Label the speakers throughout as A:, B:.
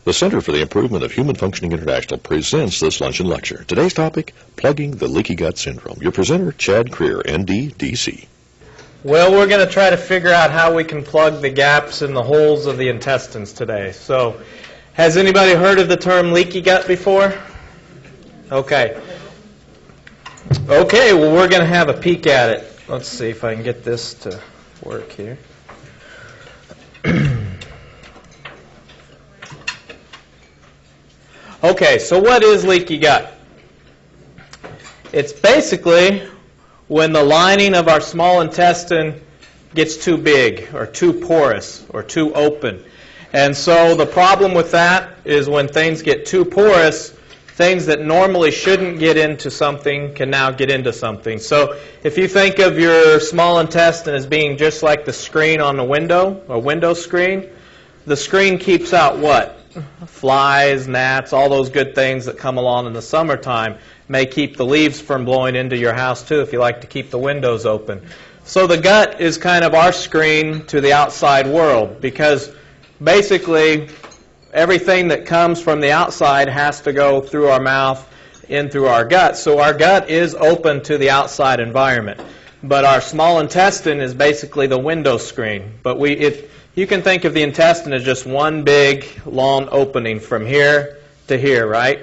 A: The Center for the Improvement of Human Functioning International presents this luncheon lecture. Today's topic, plugging the leaky gut syndrome. Your presenter, Chad Krier, MD, DC.
B: Well, we're going to try to figure out how we can plug the gaps in the holes of the intestines today. So, has anybody heard of the term leaky gut before? Okay. Okay, well, we're going to have a peek at it. Let's see if I can get this to work here. Okay, so what is leaky gut? It's basically when the lining of our small intestine gets too big or too porous or too open. And so the problem with that is when things get too porous, things that normally shouldn't get into something can now get into something. So if you think of your small intestine as being just like the screen on the window, a window screen, the screen keeps out what? Flies, gnats, all those good things that come along in the summertime. May keep the leaves from blowing into your house too if you like to keep the windows open. So the gut is kind of our screen to the outside world, because basically everything that comes from the outside has to go through our mouth, in through our gut. So our gut is open to the outside environment. But our small intestine is basically the window screen. But you can think of the intestine as just one big, long opening from here to here, right?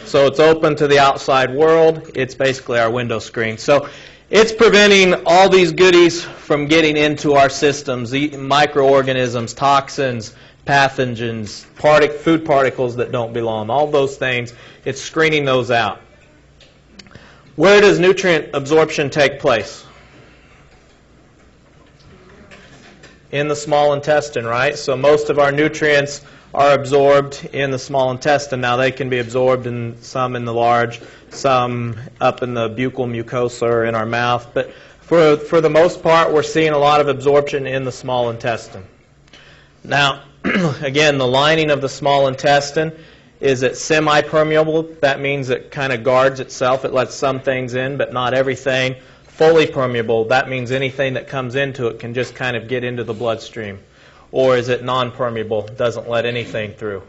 B: So it's open to the outside world. It's basically our window screen. So it's preventing all these goodies from getting into our systems, microorganisms, toxins, pathogens, food particles that don't belong, all those things. It's screening those out. Where does nutrient absorption take place? In the small intestine, right? So most of our nutrients are absorbed in the small intestine. Now they can be absorbed in some in the large, some up in the buccal mucosa or in our mouth. But for the most part, we're seeing a lot of absorption in the small intestine. Now, again, the lining of the small intestine is it semi-permeable. That means it kind of guards itself. It lets some things in, but not everything. Fully permeable, that means anything that comes into it can just kind of get into the bloodstream. Or is it non-permeable, doesn't let anything through?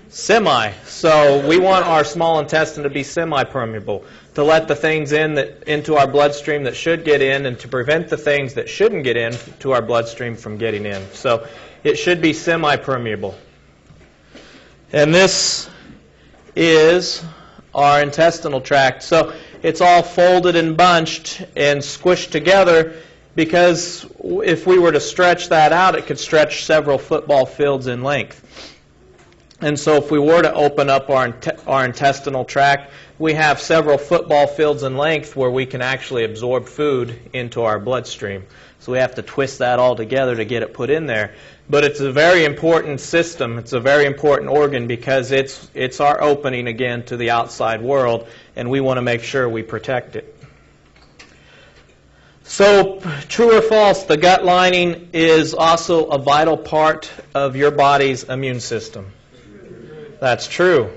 B: Semi. So we want our small intestine to be semi-permeable, to let the things into our bloodstream that should get in, and to prevent the things that shouldn't get into our bloodstream from getting in. So it should be semi-permeable. And this is our intestinal tract. So it's all folded and bunched and squished together, because if we were to stretch that out, it could stretch several football fields in length. And so if we were to open up our intestinal tract, we have several football fields in length where we can actually absorb food into our bloodstream. So we have to twist that all together to get it put in there. But it's a very important system. It's a very important organ, because it's our opening again to the outside world, and we want to make sure we protect it. So, true or false, the gut lining is also a vital part of your body's immune system. That's true.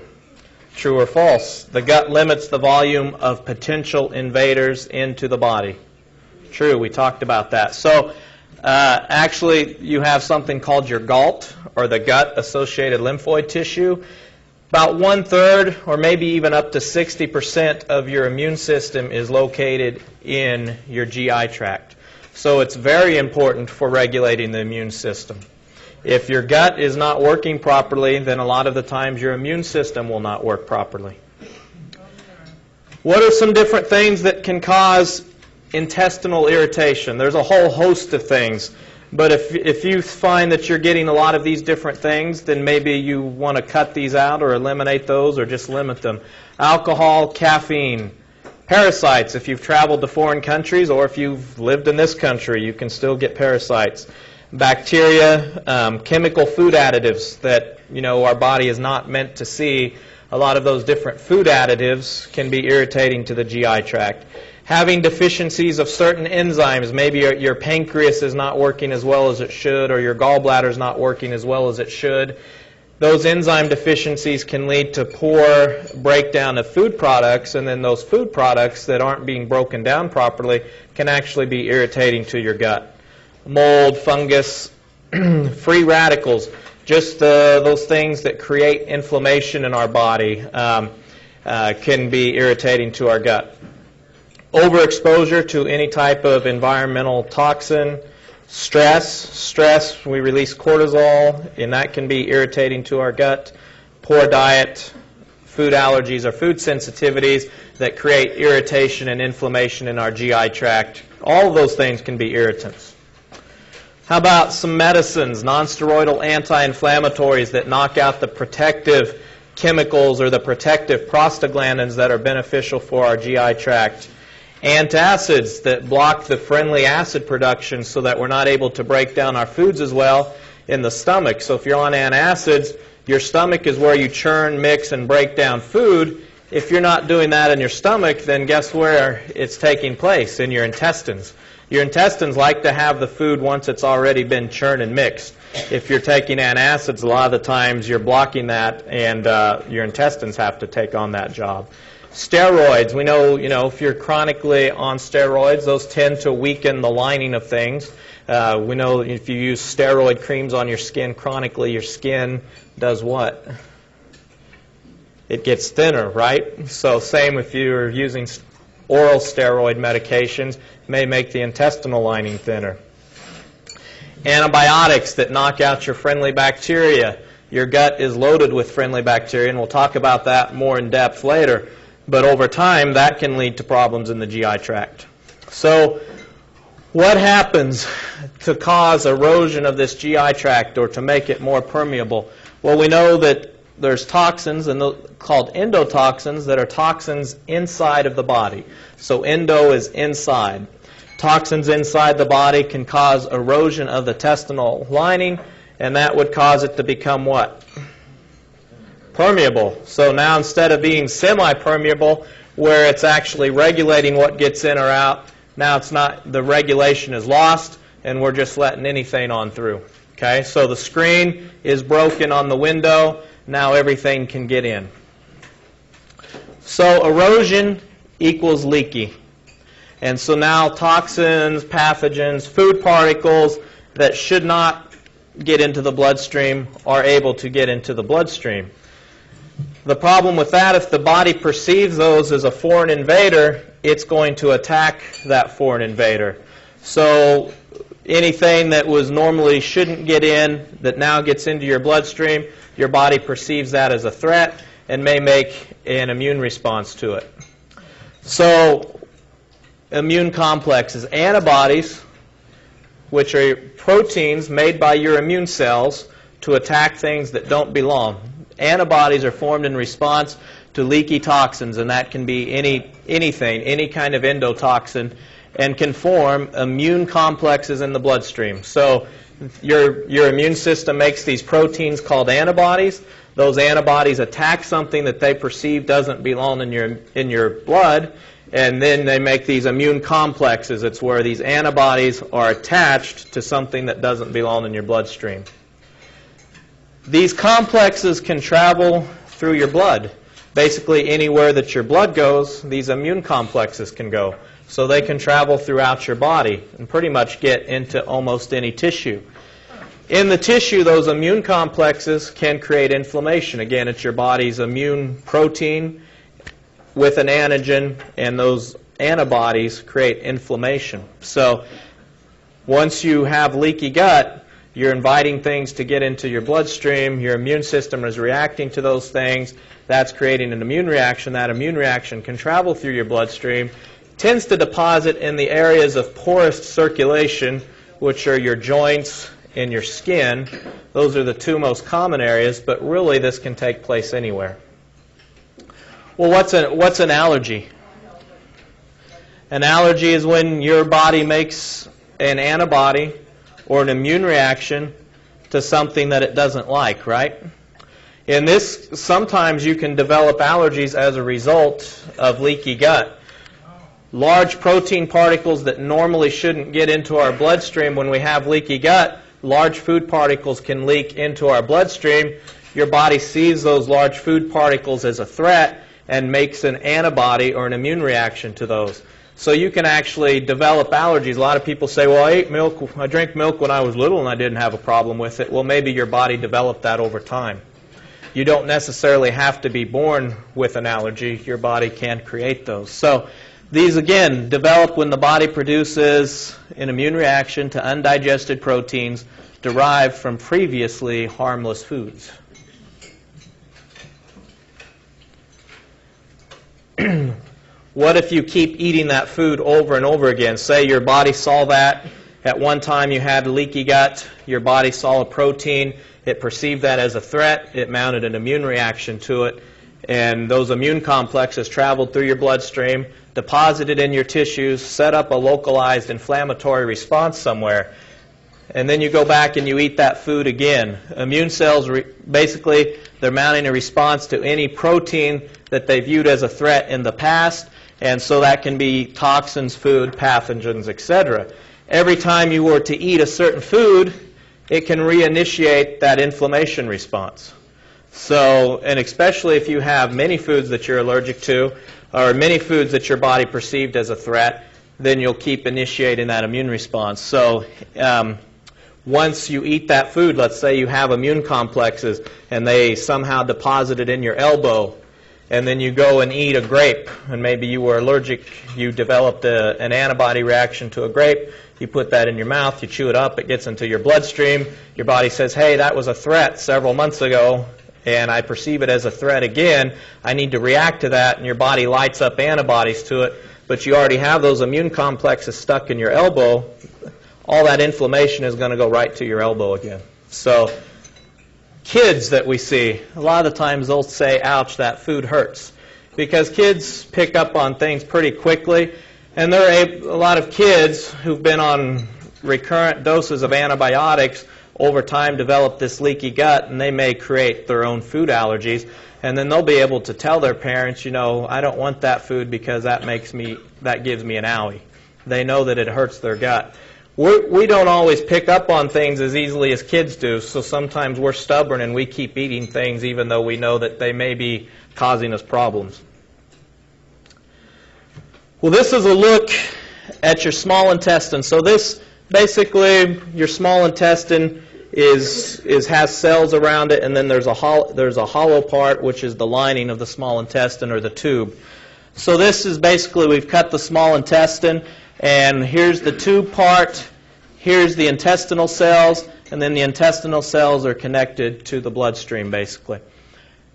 B: True or false? The gut limits the volume of potential invaders into the body. True, we talked about that. So, actually, you have something called your GALT, or the gut-associated lymphoid tissue. About 1/3, or maybe even up to 60% of your immune system is located in your GI tract. So it's very important for regulating the immune system. If your gut is not working properly, then a lot of the times your immune system will not work properly. What are some different things that can cause intestinal irritation? There's a whole host of things. But if you find that you're getting a lot of these different things, then maybe you want to cut these out or eliminate those or just limit them. Alcohol, caffeine, parasites. If you've traveled to foreign countries, or if you've lived in this country, you can still get parasites. Bacteria, chemical food additives that our body is not meant to see. A lot of those different food additives can be irritating to the GI tract. Having deficiencies of certain enzymes, maybe your pancreas is not working as well as it should, or your gallbladder is not working as well as it should. Those enzyme deficiencies can lead to poor breakdown of food products, and then those food products that aren't being broken down properly can actually be irritating to your gut. Mold, fungus, free radicals. just those things that create inflammation in our body can be irritating to our gut. Overexposure to any type of environmental toxin, stress, we release cortisol, and that can be irritating to our gut. Poor diet, food allergies or food sensitivities that create irritation and inflammation in our GI tract. All of those things can be irritants. How about some medicines, non-steroidal anti-inflammatories that knock out the protective chemicals or the protective prostaglandins that are beneficial for our GI tract? Antacids that block the friendly acid production so that we're not able to break down our foods as well in the stomach. So if you're on antacids, your stomach is where you churn, mix, and break down food. If you're not doing that in your stomach, then guess where it's taking place? In your intestines. Your intestines like to have the food once it's already been churned and mixed. If you're taking antacids, a lot of the times you're blocking that, and your intestines have to take on that job. Steroids, we know, if you're chronically on steroids, those tend to weaken the lining of things. We know if you use steroid creams on your skin chronically, your skin does what? It gets thinner, right? So same if you're using oral steroid medications, may make the intestinal lining thinner. Antibiotics that knock out your friendly bacteria. Your gut is loaded with friendly bacteria, and we'll talk about that more in depth later. But over time, that can lead to problems in the GI tract. So what happens to cause erosion of this GI tract or to make it more permeable? Well, we know that there's toxins called endotoxins that are toxins inside of the body. So endo is inside. Toxins inside the body can cause erosion of the intestinal lining, and that would cause it to become what? Permeable. So now instead of being semi-permeable, where it's actually regulating what gets in or out, now it's not, the regulation is lost, and we're just letting anything on through. Okay, so the screen is broken on the window, now everything can get in. So erosion equals leaky. And so now toxins, pathogens, food particles that should not get into the bloodstream are able to get into the bloodstream. The problem with that, if the body perceives those as a foreign invader, it's going to attack that foreign invader. So anything that was normally shouldn't get in that now gets into your bloodstream, your body perceives that as a threat and may make an immune response to it. So immune complexes, antibodies, which are proteins made by your immune cells to attack things that don't belong. Antibodies are formed in response to leaky toxins, and that can be anything, any kind of endotoxin, and can form immune complexes in the bloodstream. So your immune system makes these proteins called antibodies. Those antibodies attack something that they perceive doesn't belong in your blood, and then they make these immune complexes. It's where these antibodies are attached to something that doesn't belong in your bloodstream. These complexes can travel through your blood. Basically, anywhere that your blood goes, these immune complexes can go. So they can travel throughout your body and pretty much get into almost any tissue. In the tissue, those immune complexes can create inflammation. Again, it's your body's immune protein with an antigen, and those antibodies create inflammation. So once you have leaky gut, you're inviting things to get into your bloodstream. Your immune system is reacting to those things. That's creating an immune reaction. That immune reaction can travel through your bloodstream, tends to deposit in the areas of porous circulation, which are your joints and your skin. Those are the two most common areas, but really this can take place anywhere. Well, what's an allergy? An allergy is when your body makes an antibody or an immune reaction to something that it doesn't like, right? In this, sometimes you can develop allergies as a result of leaky gut. Large protein particles that normally shouldn't get into our bloodstream when we have leaky gut, large food particles can leak into our bloodstream. Your body sees those large food particles as a threat and makes an antibody or an immune reaction to those. So you can actually develop allergies. A lot of people say, well, I drank milk when I was little and I didn't have a problem with it. Well, maybe your body developed that over time. You don't necessarily have to be born with an allergy. Your body can create those. So these, again, develop when the body produces an immune reaction to undigested proteins derived from previously harmless foods. What if you keep eating that food over and over again? Say your body saw that. At one time you had leaky gut. Your body saw a protein. It perceived that as a threat. It mounted an immune reaction to it. And those immune complexes traveled through your bloodstream, deposited in your tissues, set up a localized inflammatory response somewhere. And then you go back and you eat that food again. Immune cells, basically, they're mounting a response to any protein that they viewed as a threat in the past. And so that can be toxins, food, pathogens, etc. Every time you were to eat a certain food, it can reinitiate that inflammation response. So, and especially if you have many foods that you're allergic to, or many foods that your body perceived as a threat, then you'll keep initiating that immune response. So, once you eat that food, let's say you have immune complexes and they somehow deposited in your elbow, and then you go and eat a grape, and maybe you were allergic, you developed an antibody reaction to a grape, you put that in your mouth, you chew it up, it gets into your bloodstream, your body says, hey, that was a threat several months ago, and I perceive it as a threat again, I need to react to that, and your body lights up antibodies to it, but you already have those immune complexes stuck in your elbow, all that inflammation is going to go right to your elbow again. So kids that we see, a lot of the times they'll say, ouch, that food hurts. Because kids pick up on things pretty quickly, and a lot of kids who've been on recurrent doses of antibiotics over time develop this leaky gut, and they may create their own food allergies, and then they'll be able to tell their parents, you know, I don't want that food because that gives me an owie. They know that it hurts their gut. We don't always pick up on things as easily as kids do, so sometimes we're stubborn and we keep eating things even though we know that they may be causing us problems. Well, this is a look at your small intestine. So this, basically, your small intestine has cells around it, and then there's a hollow part, which is the lining of the small intestine, or the tube. So this is basically, we've cut the small intestine, and here's the tube part, here's the intestinal cells, and then the intestinal cells are connected to the bloodstream, basically.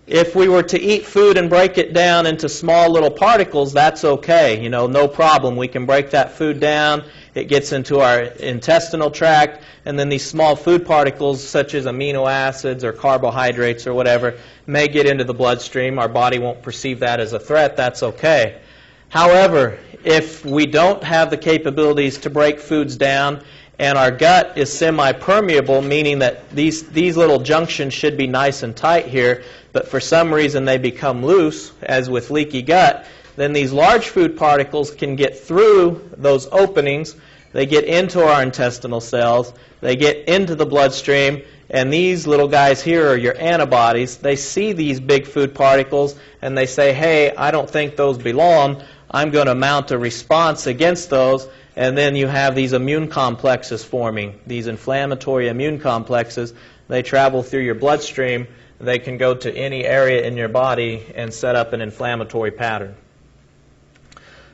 B: If we were to eat food and break it down into small little particles, that's okay, you know, no problem. We can break that food down, it gets into our intestinal tract, and then these small food particles, such as amino acids or carbohydrates or whatever, may get into the bloodstream. Our body won't perceive that as a threat, that's okay. However, if we don't have the capabilities to break foods down and our gut is semi-permeable, meaning that these little junctions should be nice and tight here, but for some reason they become loose, as with leaky gut, then these large food particles can get through those openings, they get into our intestinal cells, they get into the bloodstream, and these little guys here are your antibodies. They see these big food particles and they say, hey, I don't think those belong. I'm going to mount a response against those, and then you have these immune complexes forming, these inflammatory immune complexes. They travel through your bloodstream. They can go to any area in your body and set up an inflammatory pattern.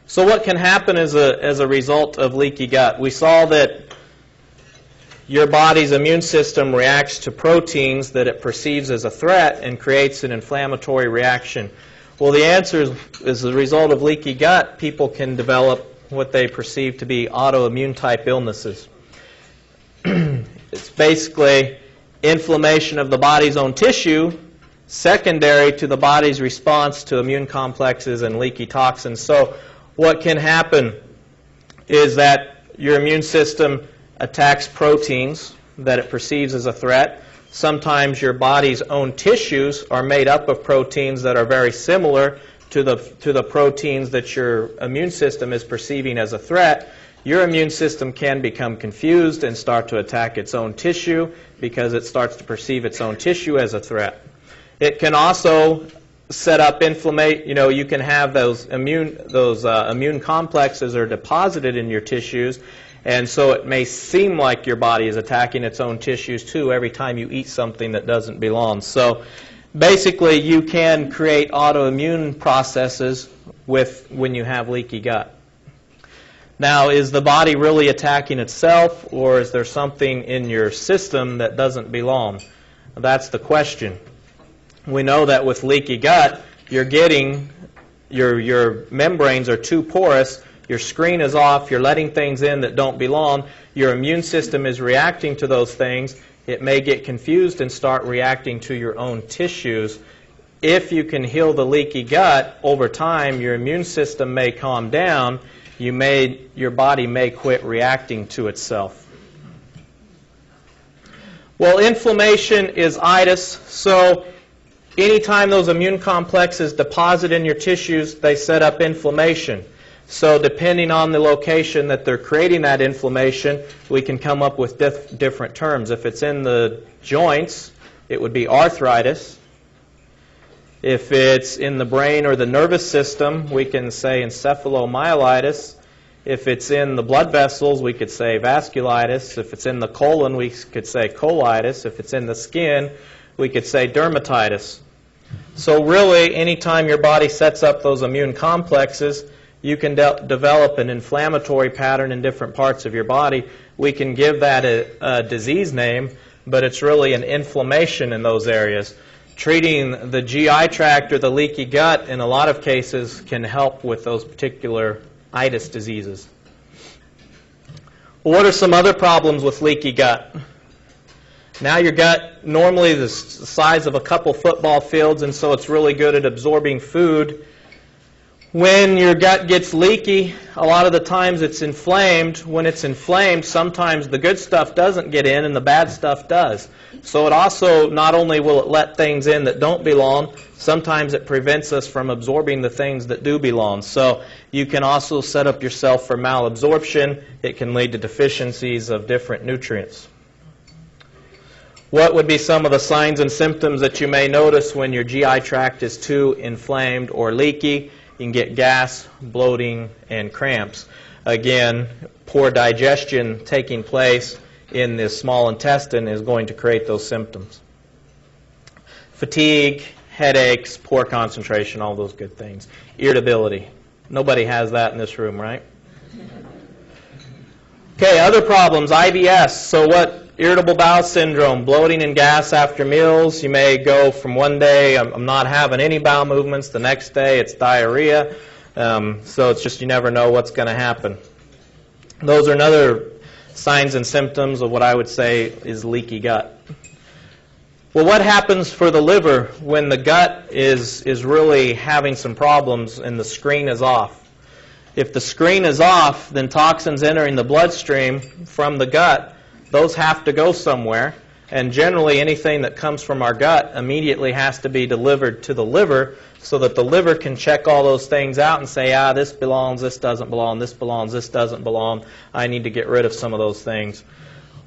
B: So what can happen as a result of leaky gut? We saw that your body's immune system reacts to proteins that it perceives as a threat and creates an inflammatory reaction. Well, the answer is, as a result of leaky gut, people can develop what they perceive to be autoimmune type illnesses. It's basically inflammation of the body's own tissue, secondary to the body's response to immune complexes and leaky toxins. So what can happen is that your immune system attacks proteins that it perceives as a threat. Sometimes your body's own tissues are made up of proteins that are very similar to the proteins that your immune system is perceiving as a threat. Your immune system can become confused and start to attack its own tissue because it starts to perceive its own tissue as a threat. It can also set up inflammation. You know, you can have those immune complexes are deposited in your tissues, and so it may seem like your body is attacking its own tissues too every time you eat something that doesn't belong. So basically, you can create autoimmune processes when you have leaky gut. Now, is the body really attacking itself, or is there something in your system that doesn't belong? That's the question. We know that with leaky gut, you're getting your membranes are too porous, your screen is off, you're letting things in that don't belong, your immune system is reacting to those things. It may get confused and start reacting to your own tissues. If you can heal the leaky gut, over time your immune system may calm down. Your body may quit reacting to itself. Well, inflammation is itis, so anytime those immune complexes deposit in your tissues, they set up inflammation. So depending on the location that they're creating that inflammation, we can come up with different terms. If it's in the joints, it would be arthritis. If it's in the brain or the nervous system, we can say encephalomyelitis. If it's in the blood vessels, we could say vasculitis. If it's in the colon, we could say colitis. If it's in the skin, we could say dermatitis. So really, anytime your body sets up those immune complexes, you can develop an inflammatory pattern in different parts of your body. We can give that a disease name, but it's really an inflammation in those areas. Treating the GI tract or the leaky gut in a lot of cases can help with those particular itis diseases. What are some other problems with leaky gut? Now your gut normally is the size of a couple football fields, and so it's really good at absorbing food. When your gut gets leaky, a lot of the times it's inflamed. When it's inflamed, sometimes the good stuff doesn't get in and the bad stuff does. So it also, not only will it let things in that don't belong, sometimes it prevents us from absorbing the things that do belong. So you can also set up yourself for malabsorption. It can lead to deficiencies of different nutrients. What would be some of the signs and symptoms that you may notice when your GI tract is too inflamed or leaky? You can get gas, bloating, and cramps. Again, poor digestion taking place in the small intestine is going to create those symptoms. Fatigue, headaches, poor concentration, all those good things. Irritability. Nobody has that in this room, right? Okay, other problems, IBS. So what? Irritable bowel syndrome, bloating and gas after meals. You may go from one day, I'm not having any bowel movements, the next day it's diarrhea. So it's just you never know what's going to happen. Those are another signs and symptoms of what I would say is leaky gut. Well, what happens for the liver when the gut is really having some problems and the screen is off? If the screen is off, then toxins entering the bloodstream from the gut, those have to go somewhere, and generally anything that comes from our gut immediately has to be delivered to the liver so that the liver can check all those things out and say, this belongs, this doesn't belong, this belongs, this doesn't belong. I need to get rid of some of those things.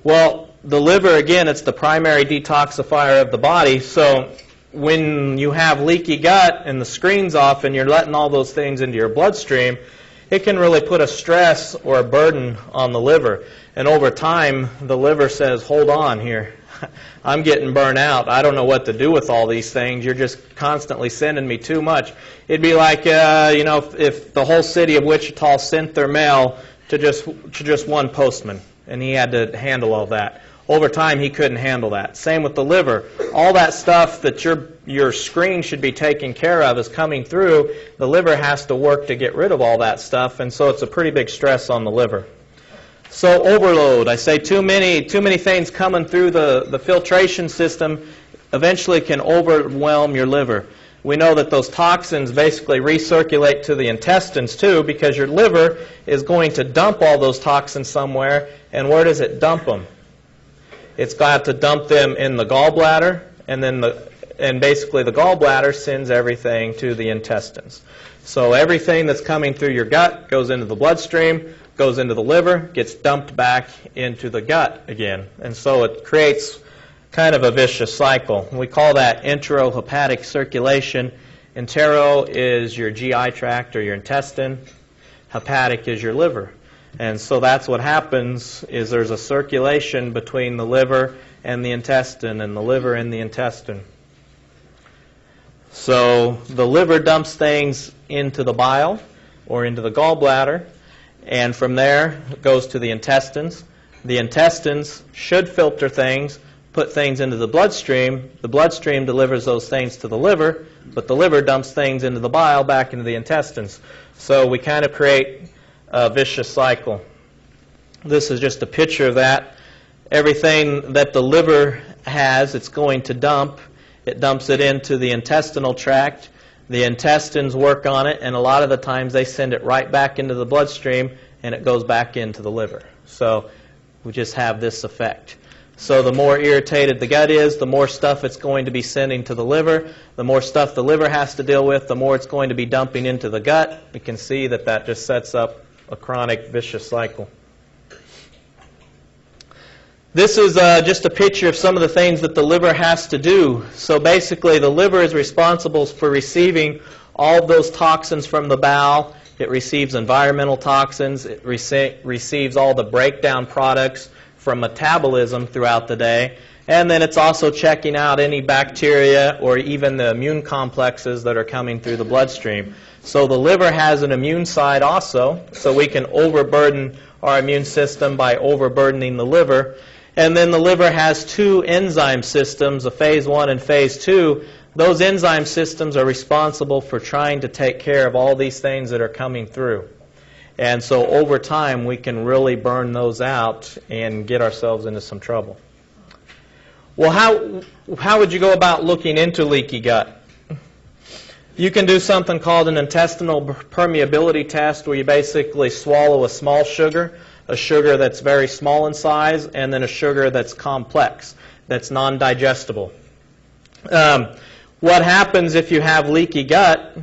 B: Well, the liver, again, it's the primary detoxifier of the body, so when you have leaky gut and the screen's off and you're letting all those things into your bloodstream, it can really put a stress or a burden on the liver. And over time, the liver says, hold on here. I'm getting burnt out. I don't know what to do with all these things. You're just constantly sending me too much. It'd be like, if the whole city of Wichita sent their mail to just one postman, and he had to handle all that. Over time, he couldn't handle that. Same with the liver. All that stuff that your screen should be taking care of is coming through. The liver has to work to get rid of all that stuff, and so it's a pretty big stress on the liver. So overload, I say too many things coming through the filtration system eventually can overwhelm your liver. We know that those toxins basically recirculate to the intestines too, because your liver is going to dump all those toxins somewhere, and where does it dump them? It's got to dump them in the gallbladder, and basically the gallbladder sends everything to the intestines. So everything that's coming through your gut goes into the bloodstream, goes into the liver, gets dumped back into the gut again. And so it creates kind of a vicious cycle. We call that enterohepatic circulation, Entero is your GI tract or your intestine. Hepatic is your liver. And so that's what happens is there's a circulation between the liver and the intestine and the liver and the intestine. So the liver dumps things into the bile or into the gallbladder, and from there it goes to the intestines. The intestines should filter things, put things into the bloodstream. The bloodstream delivers those things to the liver, but the liver dumps things into the bile back into the intestines. So we kind of create a vicious cycle. This is just a picture of that. Everything that the liver has, it's going to dump. It dumps it into the intestinal tract. The intestines work on it, and a lot of the times they send it right back into the bloodstream, and it goes back into the liver. So we just have this effect. So the more irritated the gut is, the more stuff it's going to be sending to the liver. The more stuff the liver has to deal with, the more it's going to be dumping into the gut. We can see that that just sets up a chronic vicious cycle. This is just a picture of some of the things that the liver has to do. So basically the liver is responsible for receiving all of those toxins from the bowel. It receives environmental toxins. It receives all the breakdown products from metabolism throughout the day. And then it's also checking out any bacteria or even the immune complexes that are coming through the bloodstream. So the liver has an immune side also, so we can overburden our immune system by overburdening the liver. And then the liver has two enzyme systems, a phase 1 and phase 2. Those enzyme systems are responsible for trying to take care of all these things that are coming through. And so over time, we can really burn those out and get ourselves into some trouble. Well, how would you go about looking into leaky gut? You can do something called an intestinal permeability test, where you basically swallow a small sugar, a sugar that's very small in size, and then a sugar that's complex, that's non-digestible. What happens if you have leaky gut?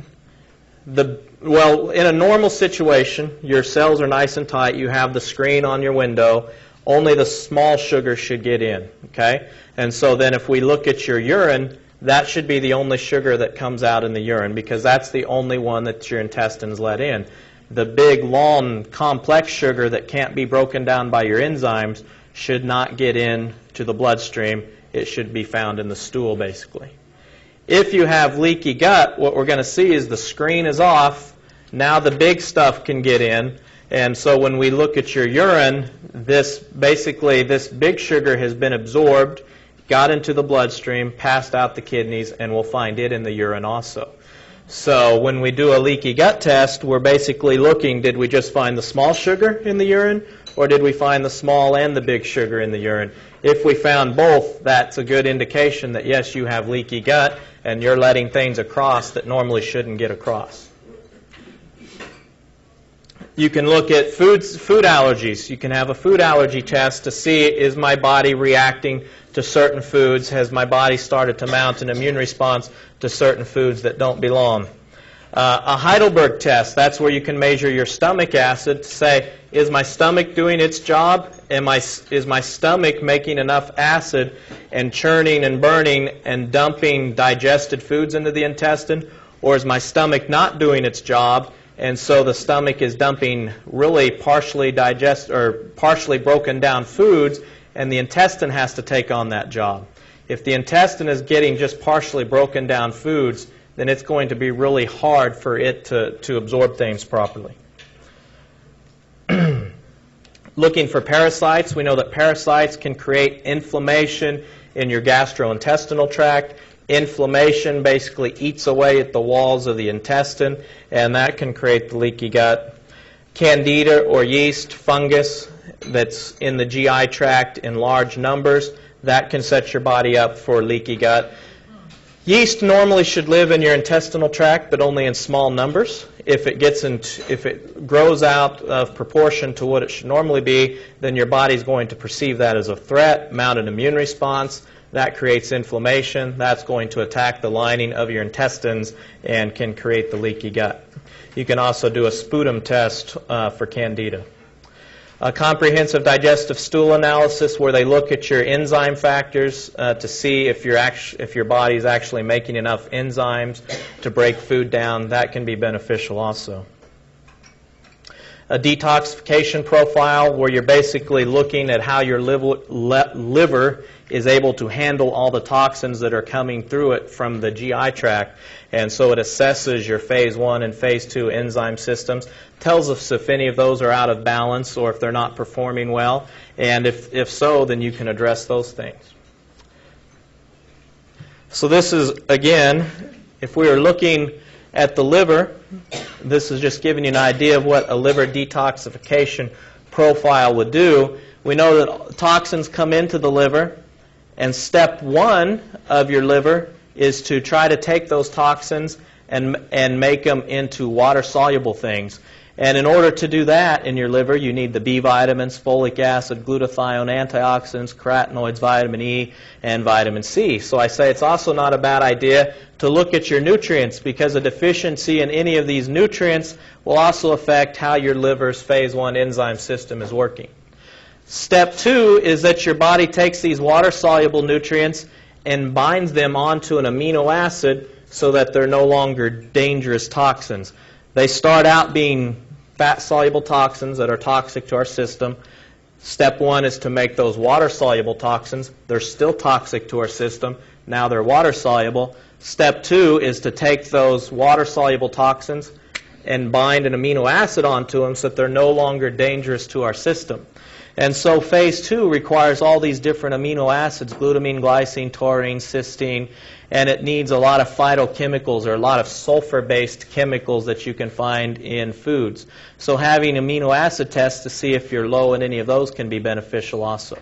B: Well, in a normal situation, your cells are nice and tight. You have the screen on your window. Only the small sugar should get in, okay? And so then if we look at your urine, that should be the only sugar that comes out in the urine, because that's the only one that your intestines let in. The big, long, complex sugar that can't be broken down by your enzymes should not get into the bloodstream. It should be found in the stool, basically. If you have leaky gut, what we're going to see is the screen is off. Now the big stuff can get in. And so when we look at your urine, this big sugar has been absorbed, got into the bloodstream, passed out the kidneys, and we'll find it in the urine also. So when we do a leaky gut test, we're basically looking, did we just find the small sugar in the urine, or did we find the small and the big sugar in the urine? If we found both, that's a good indication that, yes, you have leaky gut, and you're letting things across that normally shouldn't get across. You can look at food allergies. You can have a food allergy test to see, is my body reacting to certain foods? Has my body started to mount an immune response to certain foods that don't belong? A Heidelberg test, that's where you can measure your stomach acid to say, is my stomach doing its job? Is my stomach making enough acid and churning and burning and dumping digested foods into the intestine? Or is my stomach not doing its job, and so the stomach is dumping really partially broken down foods, and the intestine has to take on that job? If the intestine is getting just partially broken down foods, then it's going to be really hard for it to absorb things properly. Looking for parasites, we know that parasites can create inflammation in your gastrointestinal tract. Inflammation basically eats away at the walls of the intestine, and that can create the leaky gut. Candida or yeast, fungus that's in the GI tract in large numbers, that can set your body up for leaky gut. Yeast normally should live in your intestinal tract, but only in small numbers. If it grows out of proportion to what it should normally be, then your body's going to perceive that as a threat, mount an immune response. That creates inflammation. That's going to attack the lining of your intestines and can create the leaky gut. You can also do a sputum test for Candida. A comprehensive digestive stool analysis where they look at your enzyme factors to see if your body is actually making enough enzymes to break food down. That can be beneficial also. A detoxification profile where you're basically looking at how your liver is able to handle all the toxins that are coming through it from the GI tract. And so it assesses your phase 1 and phase 2 enzyme systems, tells us if any of those are out of balance or if they're not performing well. And if so, then you can address those things. So this is, again, if we are looking at the liver, this is just giving you an idea of what a liver detoxification profile would do. We know that toxins come into the liver, and step 1 of your liver is to try to take those toxins and make them into water-soluble things. And in order to do that in your liver, you need the B vitamins, folic acid, glutathione, antioxidants, carotenoids, vitamin E, and vitamin C. So I say it's also not a bad idea to look at your nutrients, because a deficiency in any of these nutrients will also affect how your liver's phase 1 enzyme system is working. Step 2 is that your body takes these water-soluble nutrients and binds them onto an amino acid so that they're no longer dangerous toxins. They start out being fat-soluble toxins that are toxic to our system. Step 1 is to make those water-soluble toxins. They're still toxic to our system. Now they're water-soluble. Step 2 is to take those water-soluble toxins and bind an amino acid onto them so that they're no longer dangerous to our system. And so phase 2 requires all these different amino acids, glutamine, glycine, taurine, cysteine, and it needs a lot of phytochemicals or a lot of sulfur-based chemicals that you can find in foods. So having amino acid tests to see if you're low in any of those can be beneficial also.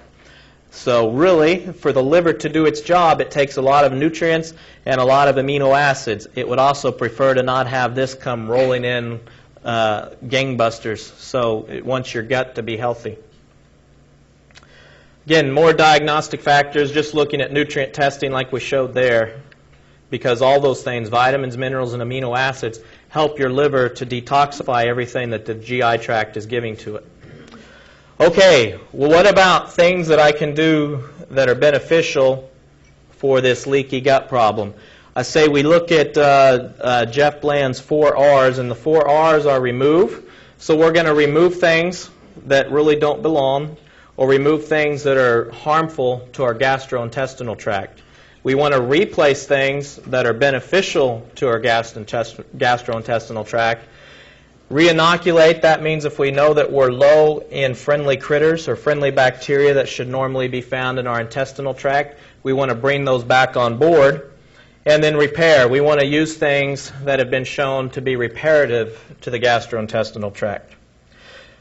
B: So really, for the liver to do its job, it takes a lot of nutrients and a lot of amino acids. It would also prefer to not have this come rolling in gangbusters, so it wants your gut to be healthy. Again, more diagnostic factors, just looking at nutrient testing like we showed there, because all those things, vitamins, minerals, and amino acids, help your liver to detoxify everything that the GI tract is giving to it. Okay, well, what about things that I can do that are beneficial for this leaky gut problem? I say we look at Jeff Bland's 4 R's, and the 4 R's are remove. So we're going to remove things that really don't belong, or remove things that are harmful to our gastrointestinal tract. We want to replace things that are beneficial to our gastrointestinal tract. Reinoculate, that means if we know that we're low in friendly critters or friendly bacteria that should normally be found in our intestinal tract, we want to bring those back on board. And then repair. We want to use things that have been shown to be reparative to the gastrointestinal tract.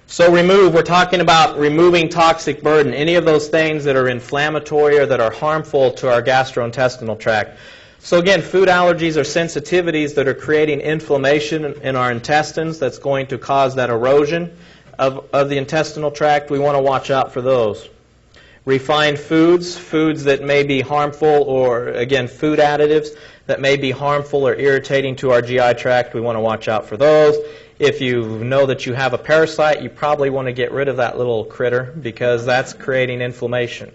B: So remove, we're talking about removing toxic burden, any of those things that are inflammatory or that are harmful to our gastrointestinal tract. So again, food allergies are sensitivities that are creating inflammation in our intestines that's going to cause that erosion of the intestinal tract. We want to watch out for those. Refined foods, foods that may be harmful, or again, food additives that may be harmful or irritating to our GI tract, we want to watch out for those. If you know that you have a parasite, you probably want to get rid of that little critter because that's creating inflammation.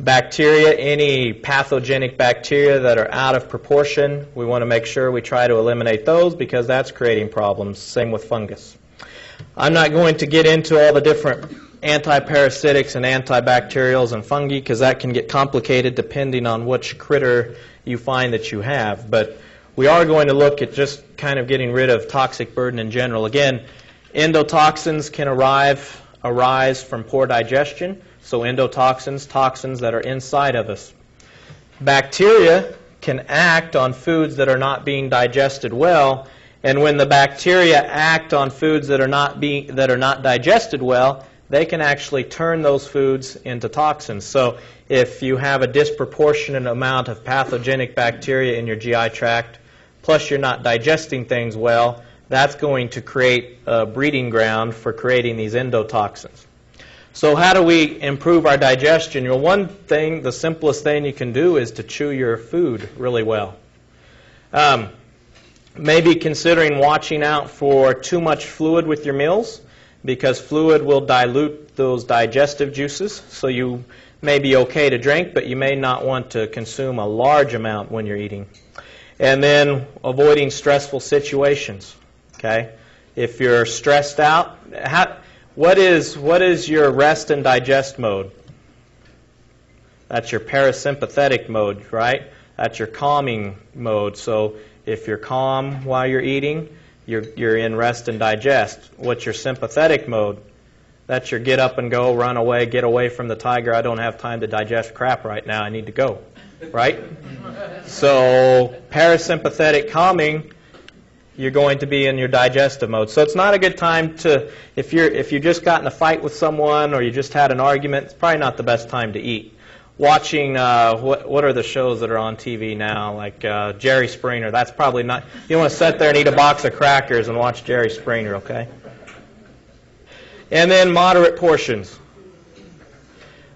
B: Bacteria, any pathogenic bacteria that are out of proportion, we want to make sure we try to eliminate those because that's creating problems. Same with fungus. I'm not going to get into all the different antiparasitics and antibacterials and fungi because that can get complicated depending on which critter you find that you have. But we are going to look at just kind of getting rid of toxic burden in general. Again, endotoxins can arise from poor digestion. So endotoxins, toxins that are inside of us. Bacteria can act on foods that are not being digested well, and when the bacteria act on foods that are not digested well, they can actually turn those foods into toxins. So if you have a disproportionate amount of pathogenic bacteria in your GI tract, plus you're not digesting things well, that's going to create a breeding ground for creating these endotoxins. So how do we improve our digestion? Well, one thing, the simplest thing you can do is to chew your food really well. Maybe considering watching out for too much fluid with your meals. because fluid will dilute those digestive juices. So you may be okay to drink, but you may not want to consume a large amount when you're eating. And then avoiding stressful situations. Okay? If you're stressed out, what is your rest and digest mode? That's your parasympathetic mode, right? That's your calming mode. So if you're calm while you're eating, you're in rest and digest. What's your sympathetic mode? That's your get up and go, run away, get away from the tiger. I don't have time to digest crap right now. I need to go, right? So parasympathetic calming, you're going to be in your digestive mode. So it's not a good time to, if you just got in a fight with someone or you just had an argument, it's probably not the best time to eat. Watching, what are the shows that are on TV now, like Jerry Springer, that's probably not, you want to sit there and eat a box of crackers and watch Jerry Springer, okay? And then moderate portions.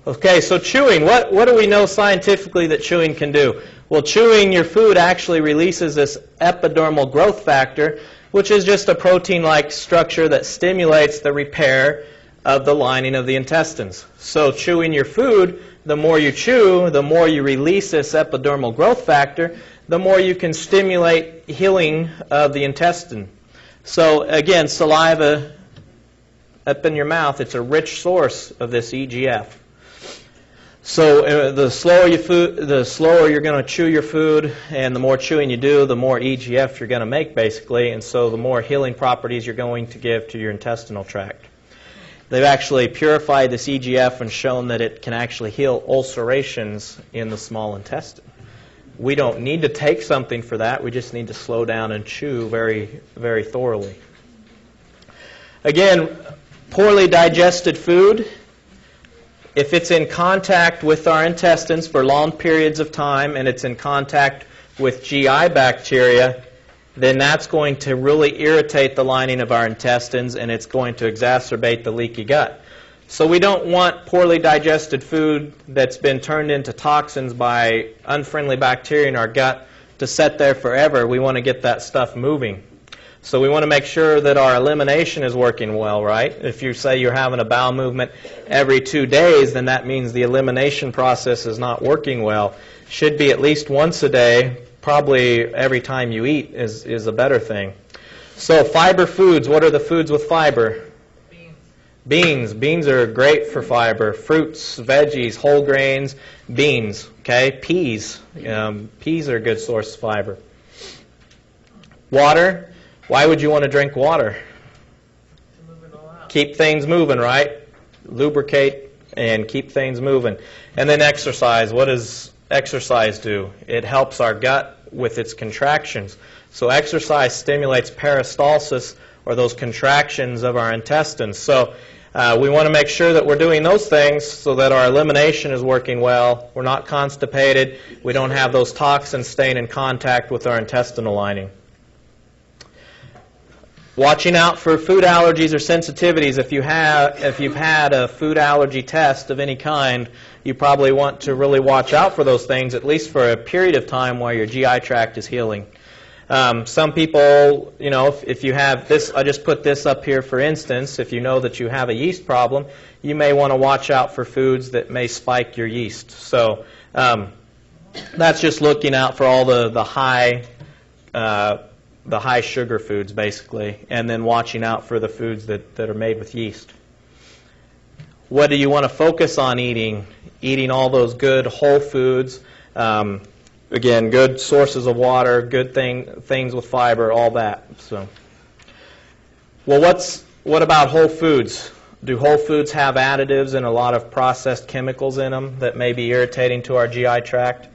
B: Okay, so chewing, what do we know scientifically that chewing can do? Well, chewing your food actually releases this epidermal growth factor, which is just a protein-like structure that stimulates the repair of the lining of the intestines. So chewing your food, the more you chew, the more you release this epidermal growth factor, the more you can stimulate healing of the intestine. So again, saliva up in your mouth, it's a rich source of this EGF. So the slower you're going to chew your food, and the more chewing you do, the more EGF you're going to make, basically, and so the more healing properties you're going to give to your intestinal tract. They've actually purified this EGF and shown that it can actually heal ulcerations in the small intestine. We don't need to take something for that. We just need to slow down and chew very, very thoroughly. Again, poorly digested food, if it's in contact with our intestines for long periods of time and it's in contact with GI bacteria, then that's going to really irritate the lining of our intestines and it's going to exacerbate the leaky gut. So we don't want poorly digested food that's been turned into toxins by unfriendly bacteria in our gut to sit there forever. We want to get that stuff moving. So we want to make sure that our elimination is working well, right? If you say you're having a bowel movement every 2 days, then that means the elimination process is not working well. Should be at least once a day. Probably every time you eat is a better thing. So fiber foods, what are the foods with fiber? Beans. Beans are great for fiber. Fruits, veggies, whole grains, beans. Okay, peas. Peas are a good source of fiber. Water. Why would you want to drink water?
C: To move it all out.
B: Keep things moving, right? Lubricate and keep things moving. And then exercise. What does exercise do? It helps our gut with its contractions. So exercise stimulates peristalsis, or those contractions of our intestines. So we want to make sure that we're doing those things so that our elimination is working well. We're not constipated. We don't have those toxins staying in contact with our intestinal lining. Watching out for food allergies or sensitivities. If you've had a food allergy test of any kind, you probably want to really watch out for those things, at least for a period of time while your GI tract is healing. Some people, if you have this, I just put this up here for instance, if you know that you have a yeast problem, you may want to watch out for foods that may spike your yeast. So that's just looking out for all the high sugar foods, basically, and then watching out for the foods that are made with yeast. What do you want to focus on eating? Eating all those good whole foods. Again, good sources of water, good things with fiber, all that. So, well, what about whole foods? Do whole foods have additives and a lot of processed chemicals in them that may be irritating to our GI tract?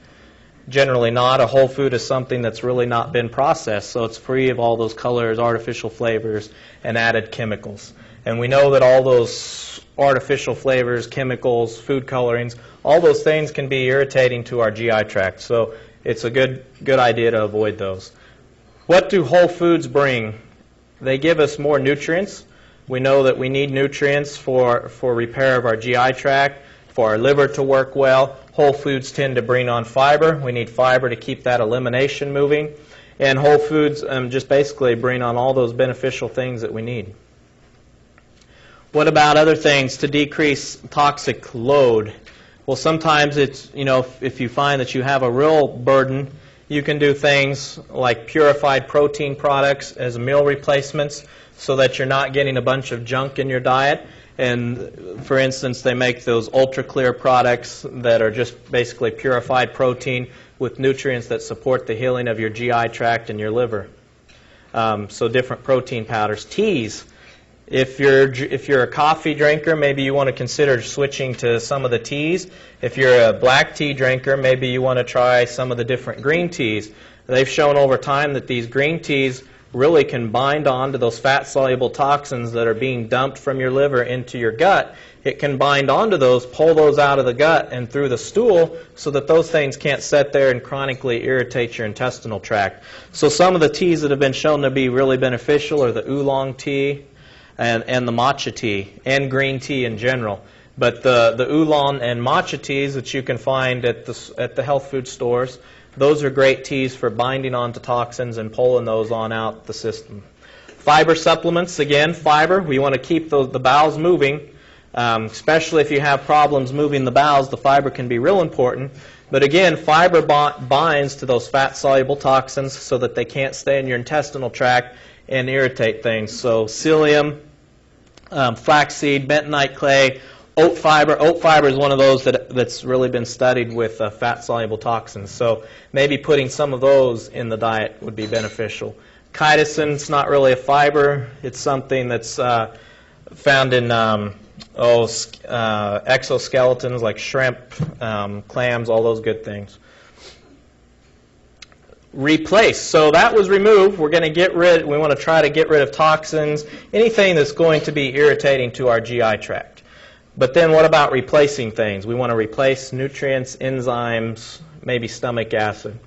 B: Generally not. A whole food is something that's really not been processed, so it's free of all those colors, artificial flavors, and added chemicals. And we know that all those artificial flavors, chemicals, food colorings, all those things can be irritating to our GI tract. So it's a good idea to avoid those. What do whole foods bring? They give us more nutrients. We know that we need nutrients for repair of our GI tract, for our liver to work well. Whole foods tend to bring on fiber. We need fiber to keep that elimination moving. And whole foods just basically bring on all those beneficial things that we need. What about other things to decrease toxic load? Well, sometimes it's, if you find that you have a real burden, you can do things like purified protein products as meal replacements so that you're not getting a bunch of junk in your diet. And for instance, they make those ultra clear products that are just basically purified protein with nutrients that support the healing of your GI tract and your liver. So different protein powders. Teas. If you're a coffee drinker, maybe you want to consider switching to some of the teas. If you're a black tea drinker, maybe you want to try some of the different green teas. They've shown over time that these green teas really can bind on to those fat-soluble toxins that are being dumped from your liver into your gut. It can bind onto those, pull those out of the gut and through the stool so that those things can't sit there and chronically irritate your intestinal tract. So some of the teas that have been shown to be really beneficial are the oolong tea and the matcha tea and green tea in general. But the oolong and matcha teas that you can find at the health food stores, those are great teas for binding onto toxins and pulling those on out the system. Fiber supplements, again, fiber. We want to keep the bowels moving, especially if you have problems moving the bowels. The fiber can be real important. But again, fiber binds to those fat-soluble toxins so that they can't stay in your intestinal tract and irritate things. So psyllium, flaxseed, bentonite clay, oat fiber. Oat fiber is one of those that's really been studied with fat-soluble toxins. So maybe putting some of those in the diet would be beneficial. Chitosan, it's not really a fiber. It's something that's found in exoskeletons like shrimp, clams, all those good things. Replace. So that was removed. We want to try to get rid of toxins, anything that's going to be irritating to our GI tract. But then what about replacing things? We want to replace nutrients, enzymes, maybe stomach acid.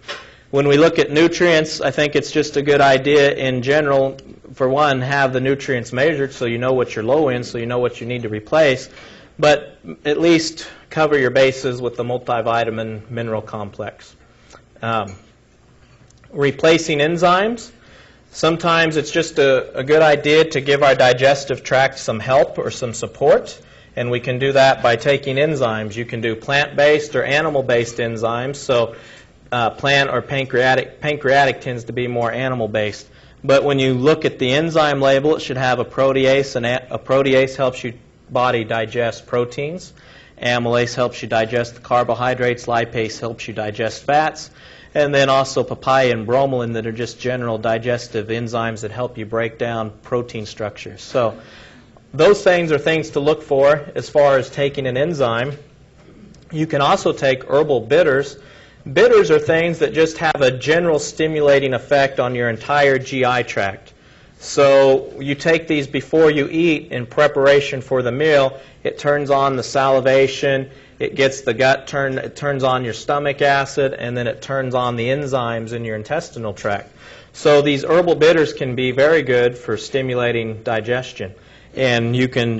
B: When we look at nutrients, I think it's just a good idea in general, for one, have the nutrients measured so you know what you're low in, so you know what you need to replace, but at least cover your bases with the multivitamin mineral complex. Replacing enzymes. Sometimes it's just a good idea to give our digestive tract some help or some support, and we can do that by taking enzymes. You can do plant-based or animal-based enzymes, so plant or pancreatic tends to be more animal-based. But when you look at the enzyme label, it should have a protease, and a protease helps your body digest proteins. Amylase helps you digest the carbohydrates. Lipase helps you digest fats. And then also papaya and bromelain that are just general digestive enzymes that help you break down protein structures. So those things are things to look for as far as taking an enzyme. You can also take herbal bitters. Bitters are things that just have a general stimulating effect on your entire GI tract. So you take these before you eat in preparation for the meal. It turns on the salivation. It gets the gut turned. It turns on your stomach acid, and then it turns on the enzymes in your intestinal tract. So these herbal bitters can be very good for stimulating digestion. And you can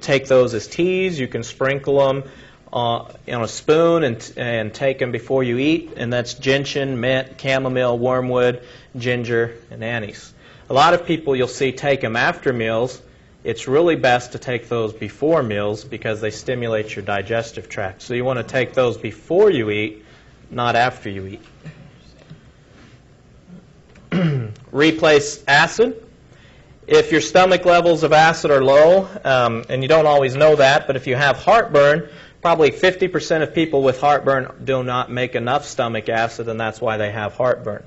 B: take those as teas. You can sprinkle them on a spoon and take them before you eat. And that's gentian, mint, chamomile, wormwood, ginger, and anise. A lot of people you'll see take them after meals. It's really best to take those before meals because they stimulate your digestive tract. So you want to take those before you eat, not after you eat. Replace acid. If your stomach levels of acid are low, and you don't always know that, but if you have heartburn, probably 50% of people with heartburn do not make enough stomach acid, and that's why they have heartburn.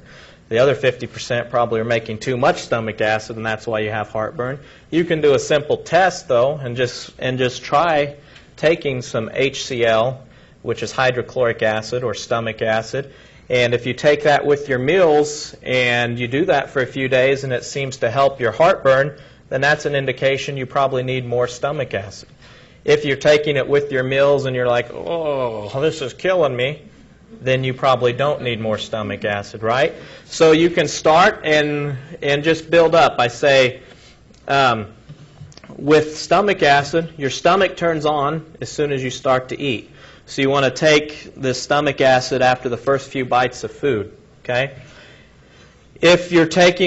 B: The other 50% probably are making too much stomach acid, and that's why you have heartburn. You can do a simple test, though, and just try taking some HCl, which is hydrochloric acid or stomach acid. And if you take that with your meals and you do that for a few days and it seems to help your heartburn, then that's an indication you probably need more stomach acid. If you're taking it with your meals and you're like, oh, this is killing me, then you probably don't need more stomach acid, right? So you can start and just build up. I say, with stomach acid, your stomach turns on as soon as you start to eat. So you want to take the stomach acid after the first few bites of food, okay? If you take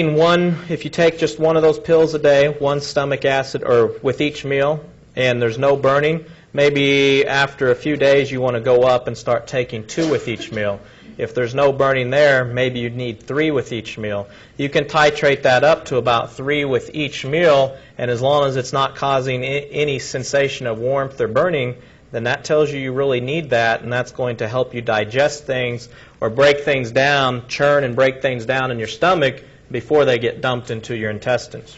B: just one of those pills a day, one stomach acid, or with each meal, and there's no burning, maybe after a few days you want to go up and start taking 2 with each meal. If there's no burning there, maybe you need 3 with each meal. You can titrate that up to about 3 with each meal, and as long as it's not causing any sensation of warmth or burning, then that tells you really need that, and that's going to help you digest things or break things down, churn and break things down in your stomach before they get dumped into your intestines.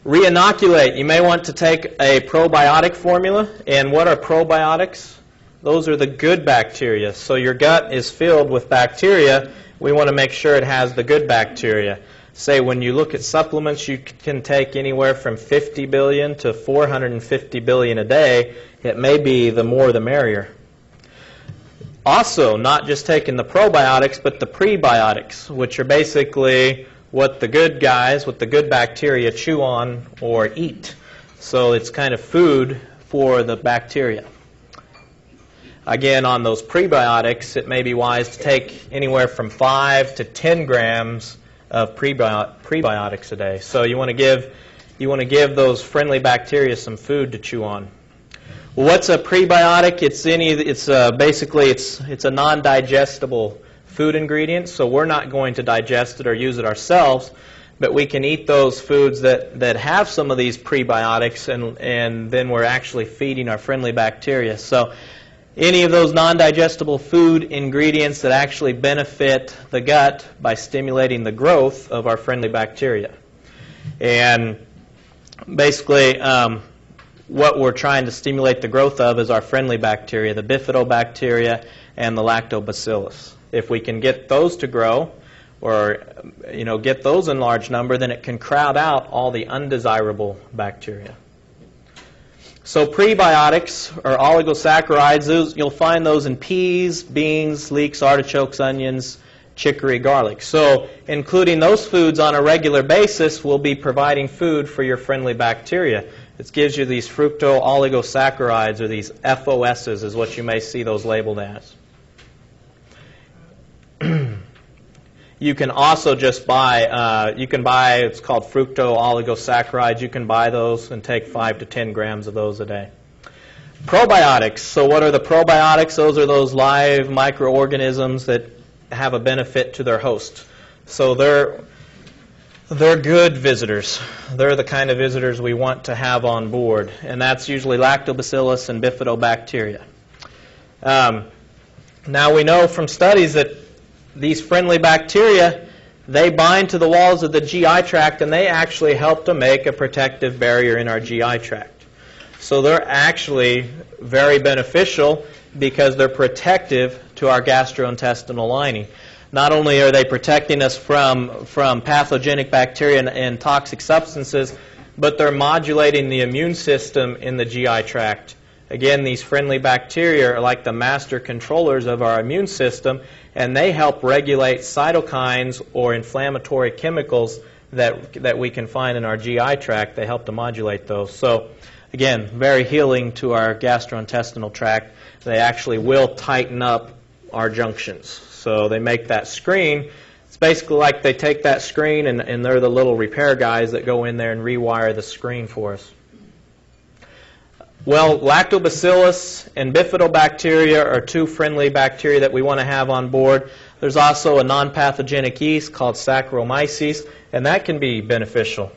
B: Reinoculate. You may want to take a probiotic formula. And what are probiotics? Those are the good bacteria. So your gut is filled with bacteria. We want to make sure it has the good bacteria. Say when you look at supplements, you can take anywhere from 50 billion to 450 billion a day. It may be the more the merrier. Also, not just taking the probiotics, but the prebiotics, which are basically what the good guys, what the good bacteria chew on or eat. So it's kind of food for the bacteria. Again, on those prebiotics, it may be wise to take anywhere from 5 to 10 grams of prebiotics a day. So you want to give those friendly bacteria some food to chew on. Well, what's a prebiotic? It's a non-digestible food ingredient, so we're not going to digest it or use it ourselves, but we can eat those foods that have some of these prebiotics, and then we're actually feeding our friendly bacteria. So any of those non-digestible food ingredients that actually benefit the gut by stimulating the growth of our friendly bacteria. And basically, what we're trying to stimulate the growth of is our friendly bacteria, the bifidobacteria and the lactobacillus. If we can get those to grow, or get those in large number, then it can crowd out all the undesirable bacteria. So prebiotics are oligosaccharides. You'll find those in peas, beans, leeks, artichokes, onions, chicory, garlic. So including those foods on a regular basis will be providing food for your friendly bacteria. It gives you these fructooligosaccharides, or these FOSs is what you may see those labeled as. You can also just buy, it's called fructooligosaccharides. You can buy those and take 5 to 10 grams of those a day. Probiotics. So what are the probiotics? Those are those live microorganisms that have a benefit to their host. So they're good visitors. They're the kind of visitors we want to have on board, and that's usually lactobacillus and bifidobacteria. Now we know from studies that these friendly bacteria, they bind to the walls of the GI tract, and they actually help to make a protective barrier in our GI tract. So they're actually very beneficial because they're protective to our gastrointestinal lining. Not only are they protecting us from pathogenic bacteria and toxic substances, but they're modulating the immune system in the GI tract. Again, these friendly bacteria are like the master controllers of our immune system, and they help regulate cytokines or inflammatory chemicals that we can find in our GI tract. They help to modulate those. So, again, very healing to our gastrointestinal tract. They actually will tighten up our junctions. So they make that screen. It's basically like they take that screen, and they're the little repair guys that go in there and rewire the screen for us. Well, lactobacillus and bifidobacteria are two friendly bacteria that we want to have on board. There's also a non-pathogenic yeast called Saccharomyces, and that can be beneficial.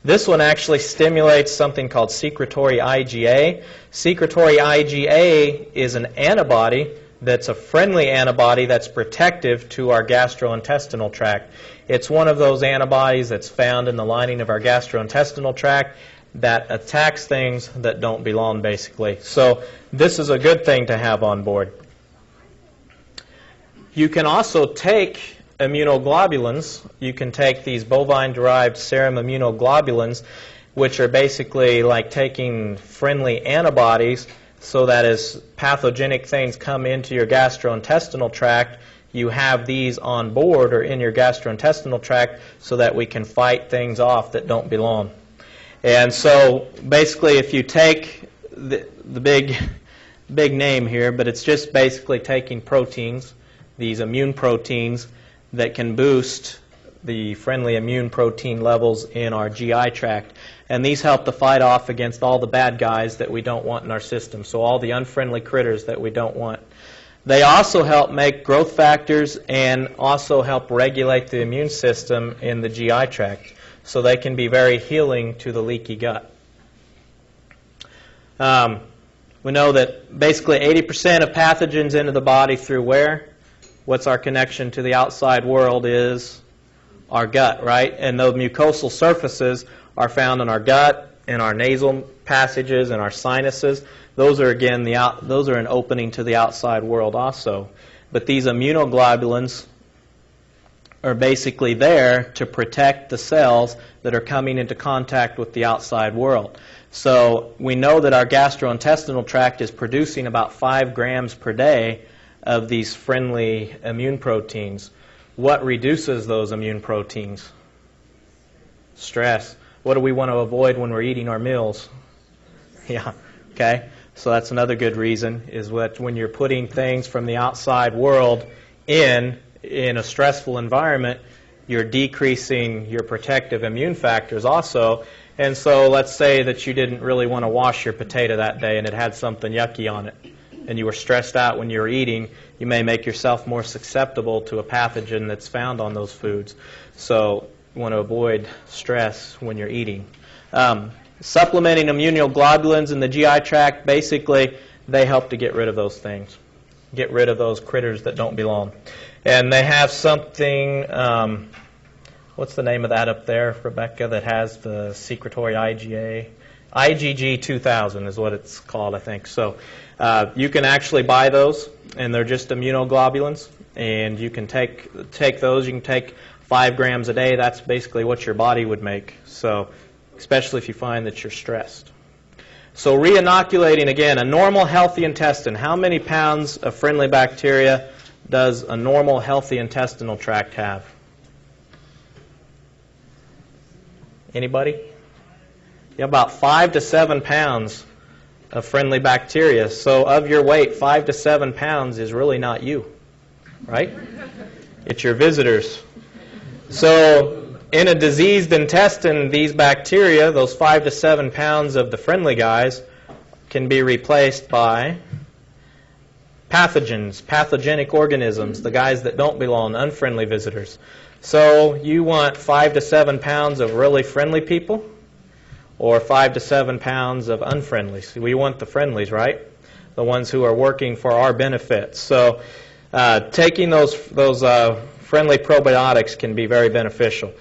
B: This one actually stimulates something called secretory IgA. Secretory IgA is an antibody that's a friendly antibody that's protective to our gastrointestinal tract. It's one of those antibodies that's found in the lining of our gastrointestinal tract that attacks things that don't belong, basically. So this is a good thing to have on board. You can also take immunoglobulins. You can take these bovine-derived serum immunoglobulins, which are basically like taking friendly antibodies, so that as pathogenic things come into your gastrointestinal tract, you have these on board or in your gastrointestinal tract so that we can fight things off that don't belong. And so basically if you take the big name here, but it's just basically taking proteins, these immune proteins, that can boost the friendly immune protein levels in our GI tract. And these help to fight off against all the bad guys that we don't want in our system, so all the unfriendly critters that we don't want. They also help make growth factors and also help regulate the immune system in the GI tract, so they can be very healing to the leaky gut. We know that basically 80% of pathogens into the body through where? What's our connection to the outside world is our gut, right? And those mucosal surfaces are found in our gut, in our nasal passages, and our sinuses. Those are, again, those are an opening to the outside world also. But these immunoglobulins are basically there to protect the cells that are coming into contact with the outside world. So we know that our gastrointestinal tract is producing about 5 grams per day of these friendly immune proteins. What reduces those immune proteins? Stress. What do we want to avoid when we're eating our meals? Yeah, okay. So that's another good reason, is that when you're putting things from the outside world in a stressful environment, you're decreasing your protective immune factors also. And so let's say that you didn't really want to wash your potato that day and it had something yucky on it, and you were stressed out when you were eating. You may make yourself more susceptible to a pathogen that's found on those foods. So you want to avoid stress when you're eating. Supplementing immunoglobulins in the GI tract, basically, they help to get rid of those things, get rid of those critters that don't belong. And they have something, what's the name of that up there, Rebecca, that has the secretory IgA? IgG 2000 is what it's called, I think. So you can actually buy those, and they're just immunoglobulins. And you can take those. You can take 5 grams a day. That's basically what your body would make. So especially if you find that you're stressed. So re-inoculating, again, a normal healthy intestine. How many pounds of friendly bacteria does a normal healthy intestinal tract have? Anybody? Yeah, about 5 to 7 pounds of friendly bacteria. So of your weight, 5 to 7 pounds is really not you, right? It's your visitors. So in a diseased intestine, these bacteria, those 5 to 7 pounds of the friendly guys, can be replaced by pathogens, pathogenic organisms, the guys that don't belong, unfriendly visitors. So you want 5 to 7 pounds of really friendly people, or 5 to 7 pounds of unfriendlies? We want the friendlies, right? The ones who are working for our benefit. So taking those friendly probiotics can be very beneficial.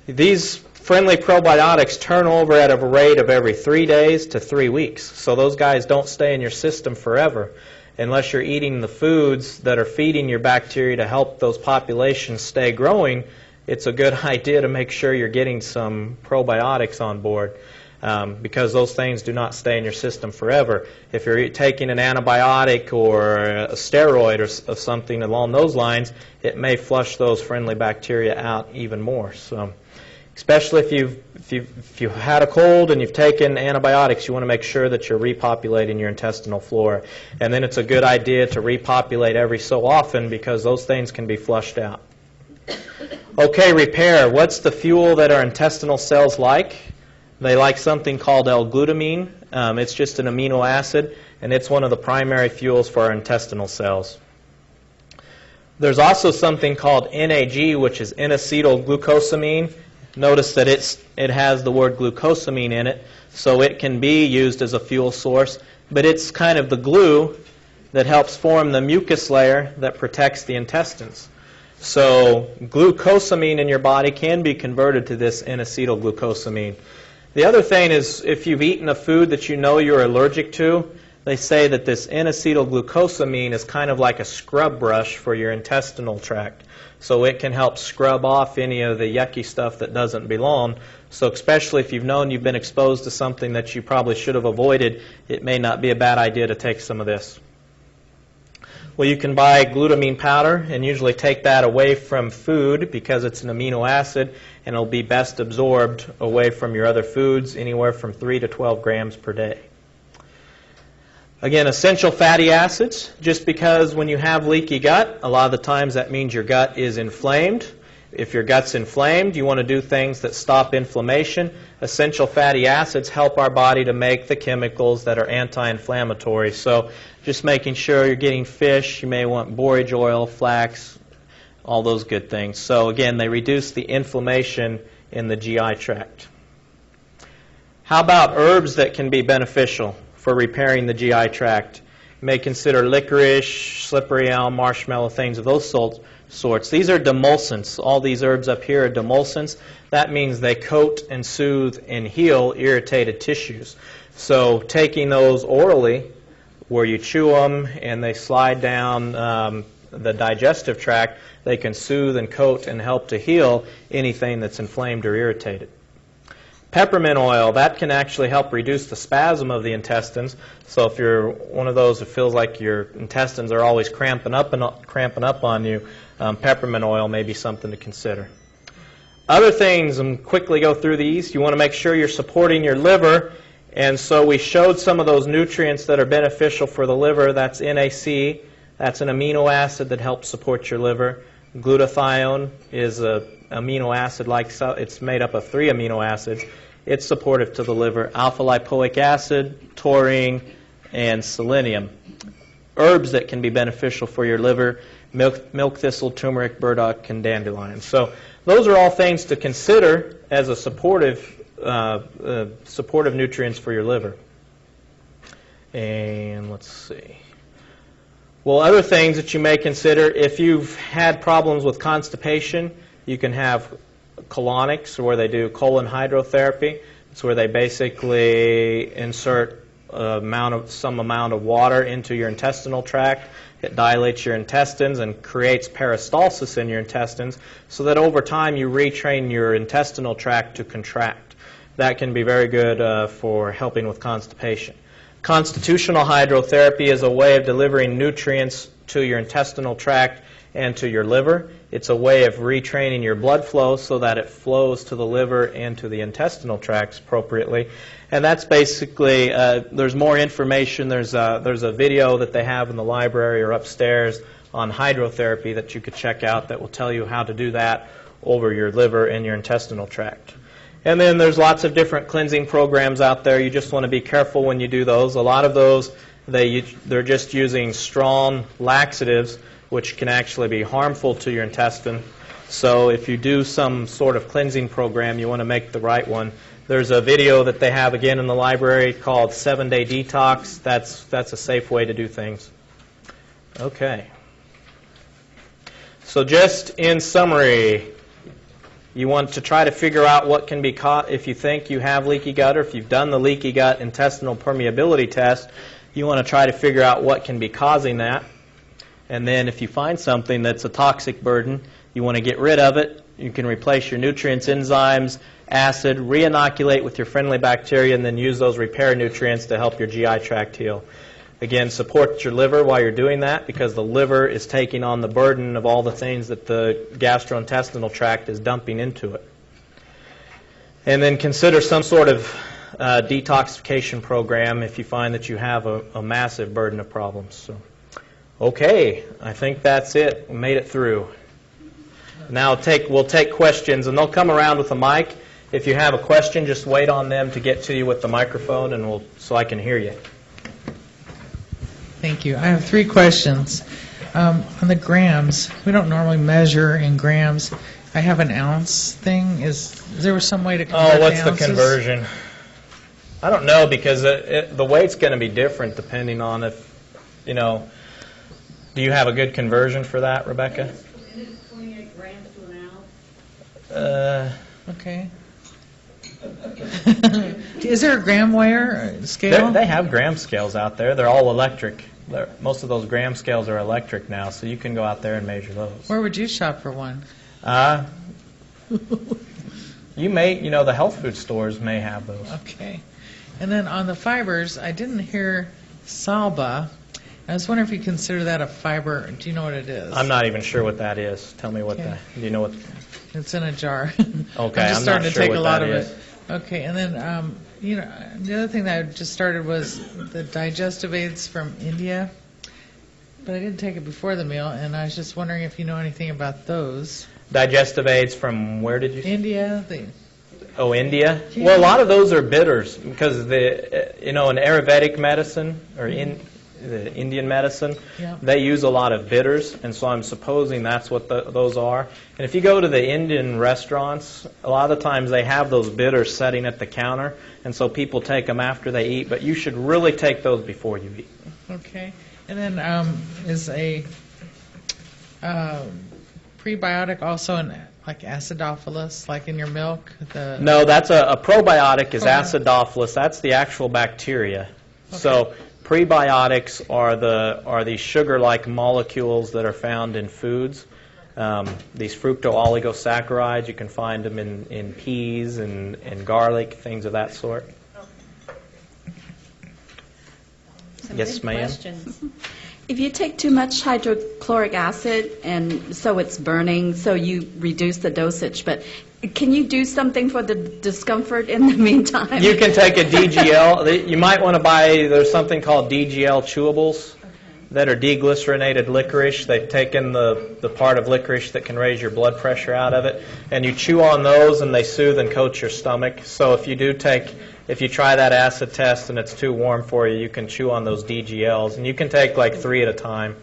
B: These friendly probiotics turn over at a rate of every 3 days to 3 weeks. So those guys don't stay in your system forever. Unless you're eating the foods that are feeding your bacteria to help those populations stay growing, it's a good idea to make sure you're getting some probiotics on board, because those things do not stay in your system forever. If you're taking an antibiotic or a steroid or something along those lines, it may flush those friendly bacteria out even more. So, especially if you've had a cold and you've taken antibiotics, you want to make sure that you're repopulating your intestinal flora. And then it's a good idea to repopulate every so often, because those things can be flushed out. Okay, repair. What's the fuel that our intestinal cells like? They like something called L-glutamine. It's just an amino acid, and it's one of the primary fuels for our intestinal cells. There's also something called NAG, which is N-acetylglucosamine. Notice that it has the word glucosamine in it, so it can be used as a fuel source, but it's kind of the glue that helps form the mucus layer that protects the intestines. So glucosamine in your body can be converted to this N-acetylglucosamine. The other thing is, if you've eaten a food that you know you're allergic to, they say that this N-acetylglucosamine is kind of like a scrub brush for your intestinal tract. So it can help scrub off any of the yucky stuff that doesn't belong. So especially if you've known you've been exposed to something that you probably should have avoided, it may not be a bad idea to take some of this. Well, you can buy glutamine powder and usually take that away from food because it's an amino acid, and it'll be best absorbed away from your other foods, anywhere from 3 to 12 grams per day. Again, essential fatty acids, just because when you have leaky gut, a lot of the times that means your gut is inflamed. If your gut's inflamed, you want to do things that stop inflammation. Essential fatty acids help our body to make the chemicals that are anti-inflammatory. So just making sure you're getting fish, you may want borage oil, flax, all those good things. So again, they reduce the inflammation in the GI tract. How about herbs that can be beneficial for repairing the GI tract? You may consider licorice, slippery elm, marshmallow, things of those sorts. These are demulcents. All these herbs up here are demulcents. That means they coat and soothe and heal irritated tissues. So taking those orally, where you chew them and they slide down the digestive tract, they can soothe and coat and help to heal anything that's inflamed or irritated. Peppermint oil, that can actually help reduce the spasm of the intestines. So if you're one of those who feels like your intestines are always cramping up on you, peppermint oil may be something to consider. Other things, and quickly go through these, you want to make sure you're supporting your liver. And so we showed some of those nutrients that are beneficial for the liver. That's NAC. That's an amino acid that helps support your liver. Glutathione is an amino acid it's made up of 3 amino acids. It's supportive to the liver. Alpha lipoic acid, taurine, and selenium. Herbs that can be beneficial for your liver: milk thistle, turmeric, burdock, and dandelion. So those are all things to consider as a supportive nutrients for your liver. And let's see. Well, other things that you may consider, if you've had problems with constipation, you can have colonics, where they do colon hydrotherapy. It's where they basically insert some amount of water into your intestinal tract. It dilates your intestines and creates peristalsis in your intestines, so that over time you retrain your intestinal tract to contract. That can be very good for helping with constipation. Constitutional hydrotherapy is a way of delivering nutrients to your intestinal tract and to your liver. It's a way of retraining your blood flow so that it flows to the liver and to the intestinal tracts appropriately. And that's basically, there's more information. There's a video that they have in the library or upstairs on hydrotherapy that you could check out that will tell you how to do that over your liver and your intestinal tract. And then there's lots of different cleansing programs out there. You just want to be careful when you do those. A lot of those, they're just using strong laxatives, which can actually be harmful to your intestine. So if you do some sort of cleansing program, you want to make the right one. There's a video that they have again in the library called 7-Day Detox. That's a safe way to do things. Okay. So just in summary, you want to try to figure out what can be caught if you think you have leaky gut, or if you've done the leaky gut intestinal permeability test, you want to try to figure out what can be causing that. And then if you find something that's a toxic burden, you want to get rid of it. You can replace your nutrients, enzymes, acid, re-inoculate with your friendly bacteria, and then use those repair nutrients to help your GI tract heal. Again, support your liver while you're doing that, because the liver is taking on the burden of all the things that the gastrointestinal tract is dumping into it. And then consider some sort of detoxification program if you find that you have a massive burden of problems. So, okay, I think that's it. We made it through. Now we'll take questions, and they'll come around with a mic. If you have a question, just wait on them to get to you with the microphone, and so I can hear you.
C: Thank you. I have 3 questions. On the grams, we don't normally measure in grams. I have an ounce thing. Is there some way to convert
B: what's
C: the ounces?
B: The conversion? I don't know, because the weight's going to be different depending on if, do you have a good conversion for that, Rebecca?
D: It is 28 grams to an ounce.
C: Okay. Is there a gram weigher scale?
B: They have gram scales out there. They're all electric. Most of those gram scales are electric now, so you can go out there and measure those.
C: Where would you shop for one?
B: You may, the health food stores may have those.
C: Okay. And then on the fibers, I didn't hear salba. I was wondering if you consider that a fiber. Do you know what it is?
B: I'm not even sure what that is. Tell me what
C: Okay.
B: do you know what?
C: It's in a jar.
B: Okay,
C: I'm just
B: I'm
C: starting
B: not
C: to
B: sure
C: take
B: what
C: a lot
B: that
C: of
B: is.
C: it. Okay, and then You know, the other thing that I just started was the digestive aids from India, but I didn't take it before the meal, and I was just wondering if you know anything about those.
B: Digestive aids from where did you say?
C: India.
B: Oh, India?
C: Yeah.
B: Well, a lot of those are bitters because in Ayurvedic medicine or in the Indian medicine,
C: Yeah.
B: they use a lot of bitters, and so I'm supposing that's what those are. And if you go to the Indian restaurants, a lot of the times they have those bitters setting at the counter, and so people take them after they eat, but you should really take those before you eat.
C: Okay. And then is a prebiotic also like acidophilus, like in your milk?
B: No, that's a probiotic is
C: Probiotic.
B: acidophilus. That's the actual bacteria. So prebiotics are these sugar-like molecules that are found in foods. These fructooligosaccharides, you can find them in peas and garlic, things of that sort.
E: Some
B: Yes,
E: good
B: ma'am.
E: questions. If you take too much hydrochloric acid and so it's burning, so you reduce the dosage, but can you do something for the discomfort in the meantime?
B: You can take a DGL. You might want to buy, there's something called DGL chewables that are deglycerinated licorice. They've taken the part of licorice that can raise your blood pressure out of it, and you chew on those and they soothe and coat your stomach. So if you try that acid test and it's too warm for you, you can chew on those DGLs, and you can take like 3 at a time.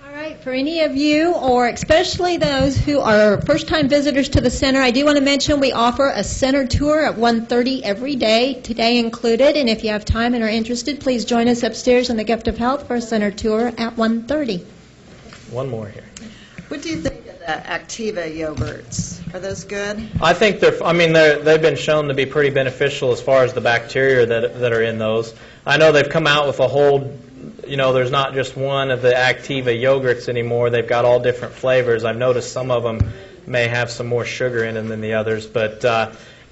F: All right, for any of you, or especially those who are first-time visitors to the center, I do want to mention we offer a center tour at 1:30 every day, today included, and if you have time and are interested, please join us upstairs in the Gift of Health for a center tour at 1:30.
B: One more here.
G: What do you think of the Activa yogurts? Are those good?
B: I think they've been shown to be pretty beneficial as far as the bacteria that are in those. I know they've come out with a whole, there's not just one of the Activa yogurts anymore. They've got all different flavors. I've noticed some of them may have some more sugar in them than the others. But,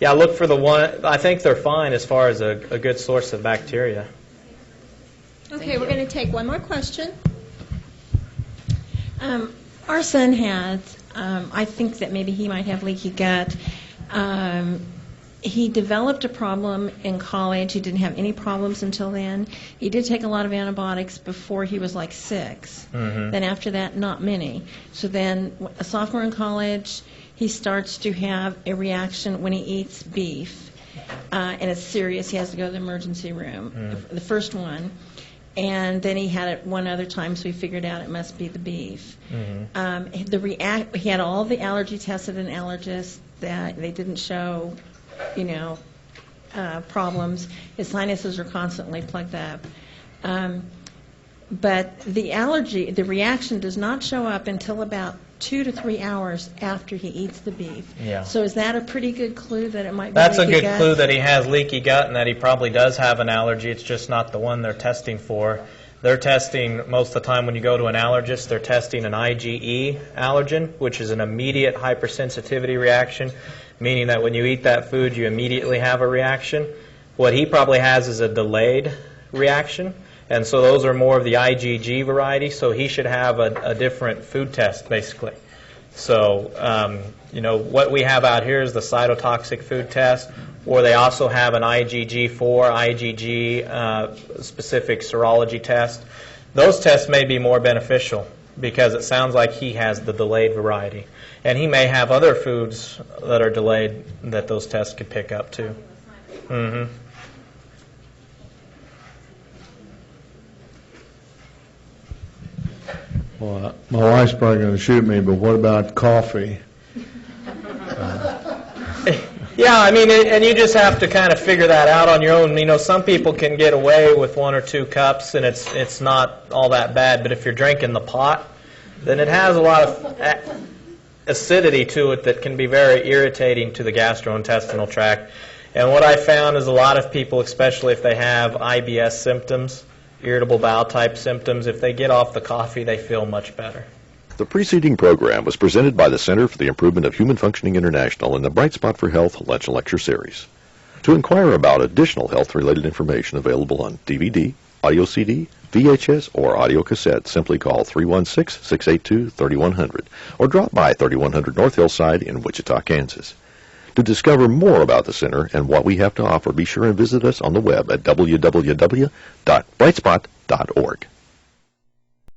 B: look for the one. I think they're fine as far as a good source of bacteria.
F: Okay, we're going to take one more question.
H: Our son has, I think that maybe he might have leaky gut. He developed a problem in college. He didn't have any problems until then. He did take a lot of antibiotics before he was like 6.
B: Mm-hmm.
H: Then after that, not many. So then, a sophomore in college, he starts to have a reaction when he eats beef. And it's serious. He has to go to the emergency room, the first one. And then he had it one other time, so we figured out it must be the beef.
B: Mm-hmm.
H: He had all the allergy tests at an allergist that they didn't show, problems. His sinuses are constantly plugged up. But the reaction does not show up until about 2 to 3 hours after he eats the beef.
B: Yeah.
H: So is that a pretty good clue that it might be
B: That's a
H: leaky
B: good
H: gut?
B: clue that he has leaky gut and that he probably does have an allergy. It's just not the one they're testing for. They're testing, most of the time when you go to an allergist, they're testing an IgE allergen, which is an immediate hypersensitivity reaction, meaning that when you eat that food, you immediately have a reaction. What he probably has is a delayed reaction. And so those are more of the IgG variety, so he should have a different food test, basically. So, what we have out here is the cytotoxic food test, or they also have an IgG4, IgG specific serology test. Those tests may be more beneficial because it sounds like he has the delayed variety. And he may have other foods that are delayed that those tests could pick up too. Mm-hmm.
I: Well, my wife's probably going to shoot me, but what about coffee?
B: Yeah, and you just have to kind of figure that out on your own. Some people can get away with 1 or 2 cups, and it's not all that bad. But if you're drinking the pot, then it has a lot of acidity to it that can be very irritating to the gastrointestinal tract. And what I found is a lot of people, especially if they have IBS symptoms, irritable bowel type symptoms, if they get off the coffee, they feel much better.
A: The preceding program was presented by the Center for the Improvement of Human Functioning International in the Bright Spot for Health Lunch and Lecture Series. To inquire about additional health-related information available on DVD, audio CD, VHS, or audio cassette, simply call 316-682-3100 or drop by 3100 North Hillside in Wichita, Kansas. To discover more about the center and what we have to offer, be sure and visit us on the web at www.brightspot.org.